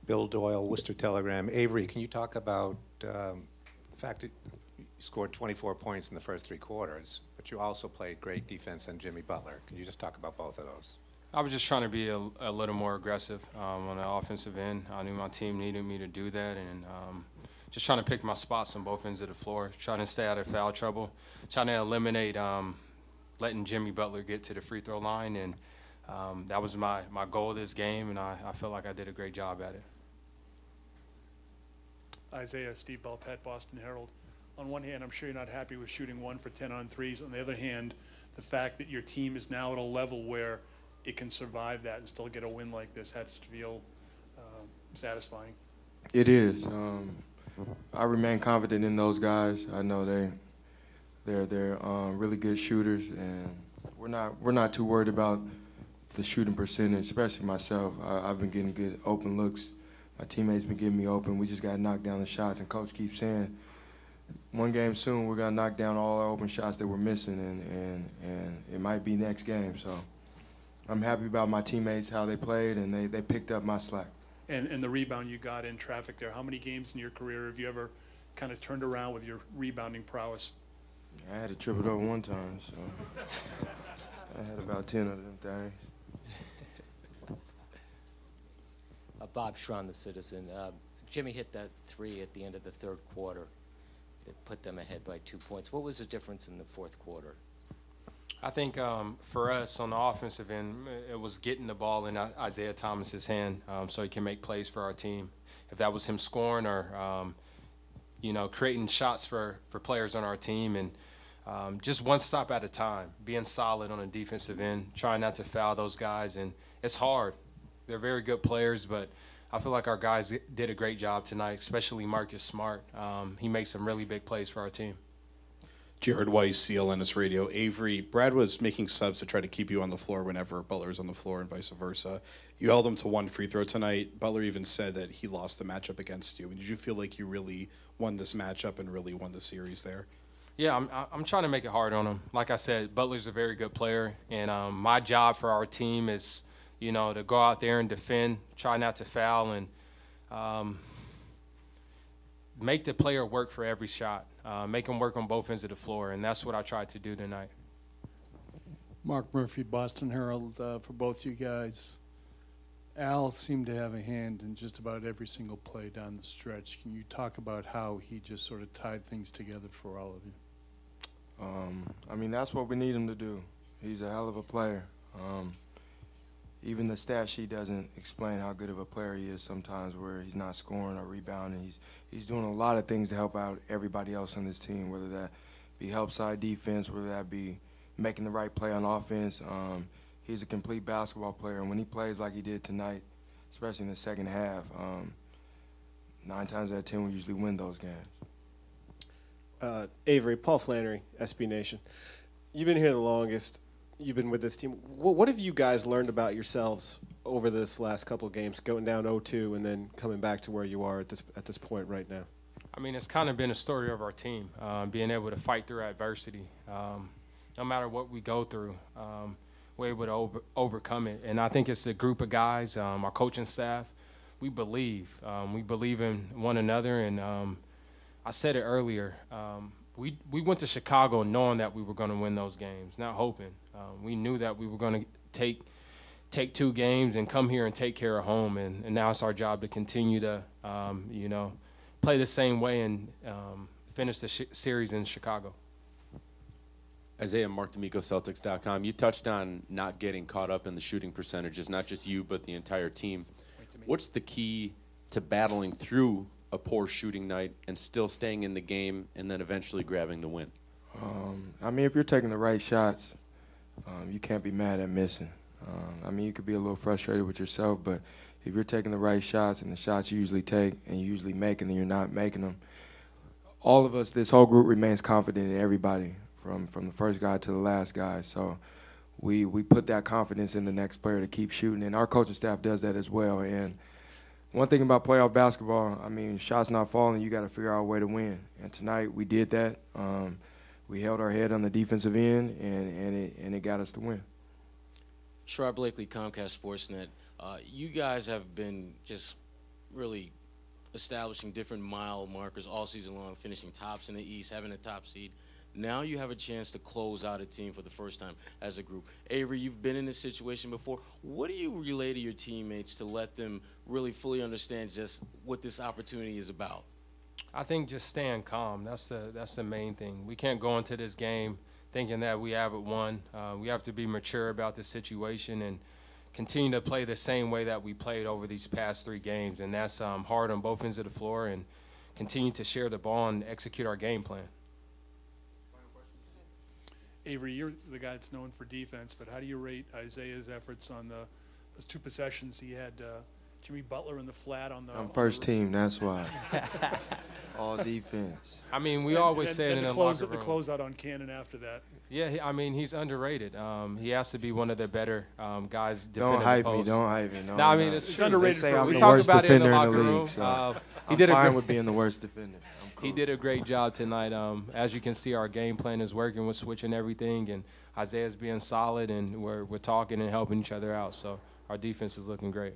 Bill Doyle, Worcester Telegram. Avery, can you talk about the fact that you scored 24 points in the first 3 quarters, but you also played great defense on Jimmy Butler? Can you just talk about both of those? I was just trying to be a little more aggressive on the offensive end. I knew my team needed me to do that, and just trying to pick my spots on both ends of the floor, trying to stay out of foul trouble, trying to eliminate letting Jimmy Butler get to the free throw line, and that was my goal this game, and I felt like I did a great job at it. Isaiah, Steve Belpet, Boston Herald. On one hand, I'm sure you're not happy with shooting 1 for 10 on threes. On the other hand, the fact that your team is now at a level where it can survive that and still get a win like this has to feel satisfying. It is. I remain confident in those guys. I know they're really good shooters, and we're not too worried about the shooting percentage, especially myself. I've been getting good open looks. My teammates been getting me open. We just got to knock down the shots, and Coach keeps saying, one game soon we're gonna knock down all our open shots that we're missing, and it might be next game. So I'm happy about my teammates, how they played, and they picked up my slack. And the rebound you got in traffic there, how many games in your career have you ever kind of turned around with your rebounding prowess? I had a triple-double one time, so I had about 10 of them things. Bob Schron, the Citizen. Jimmy hit that 3 at the end of the 3rd quarter that put them ahead by 2 points. What was the difference in the 4th quarter? I think for us on the offensive end, it was getting the ball in Isaiah Thomas's hand so he can make plays for our team. If that was him scoring or, you know, creating shots for players on our team, and just one stop at a time, being solid on the defensive end, trying not to foul those guys. And it's hard. They're very good players, but I feel like our guys did a great job tonight, especially Marcus Smart. He makes some really big plays for our team. Jared Weiss, CLNS Radio. Avery, Brad was making subs to try to keep you on the floor whenever Butler was on the floor and vice versa. You held him to 1 free throw tonight. Butler even said that he lost the matchup against you. Did you feel like you really won this matchup and really won the series there? Yeah, I'm trying to make it hard on him. Like I said, Butler's a very good player, and my job for our team is, you know, to go out there and defend, try not to foul, and make the player work for every shot. Make them work on both ends of the floor, and that's what I tried to do tonight. Mark Murphy, Boston Herald, for both you guys. Al seemed to have a hand in just about every single play down the stretch. Can you talk about how he just sort of tied things together for all of you? I mean, that's what we need him to do. He's a hell of a player. Even the stat sheet doesn't explain how good of a player he is sometimes, where he's not scoring or rebounding. He's doing a lot of things to help out everybody else on this team, whether that be help side defense, whether that be making the right play on offense. He's a complete basketball player, and when he plays like he did tonight, especially in the second half, 9 times out of 10 we usually win those games. Avery, Paul Flannery, SB Nation. You've been here the longest. You've been with this team. What have you guys learned about yourselves over this last couple of games, going down 0-2 and then coming back to where you are at this point right now? I mean, it's kind of been a story of our team, being able to fight through adversity. No matter what we go through, we're able to overcome it. And I think it's a group of guys, our coaching staff. We believe in one another. And I said it earlier. We went to Chicago knowing that we were going to win those games, not hoping. We knew that we were going to take 2 games and come here and take care of home, and now it's our job to continue to, you know, play the same way and finish the series in Chicago. Isaiah, Mark D'Amico, Celtics.com. You touched on not getting caught up in the shooting percentages, not just you, but the entire team. What's the key to battling through a poor shooting night and still staying in the game and then eventually grabbing the win? I mean, if you're taking the right shots, you can't be mad at missing. I mean, you could be a little frustrated with yourself, but if you're taking the right shots and the shots you usually take and you usually make and then you're not making them, all of us, this whole group remains confident in everybody, from the first guy to the last guy. So we put that confidence in the next player to keep shooting, and our coaching staff does that as well. And one thing about playoff basketball, I mean, shots not falling, you got to figure out a way to win. And tonight we did that. We held our head on the defensive end, and it got us the win. Sherrod Blakely, Comcast Sportsnet. You guys have been just really establishing different mile markers all season long, finishing tops in the East, having a top seed. Now you have a chance to close out a team for the first time as a group. Avery, you've been in this situation before. What do you relay to your teammates to let them really fully understand just what this opportunity is about? I think just staying calm. That's the main thing. We can't go into this game thinking that we have it won. We have to be mature about the situation and continue to play the same way that we played over these past 3 games. And that's hard on both ends of the floor, and continue to share the ball and execute our game plan. Avery, you're the guy that's known for defense, but how do you rate Isaiah's efforts on those 2 possessions he had? Jimmy Butler in the flat on the. I'm first team, that's why. All defense. I mean, we always say it in the locker room. The closeout on Cannon after that. Yeah, I mean, he's underrated. He has to be one of the better guys defending Don't hype the me, post. don't hype me. No, I mean, no. it's He's true. underrated. They say for a I'm We the talk worst about it in the defender in locker the room. league, so He I'm did a fine great, with being the worst defender. I'm cool. he did a great job tonight. As you can see, our game plan is working. We're switching everything, and Isaiah's being solid, and we're talking and helping each other out. So our defense is looking great.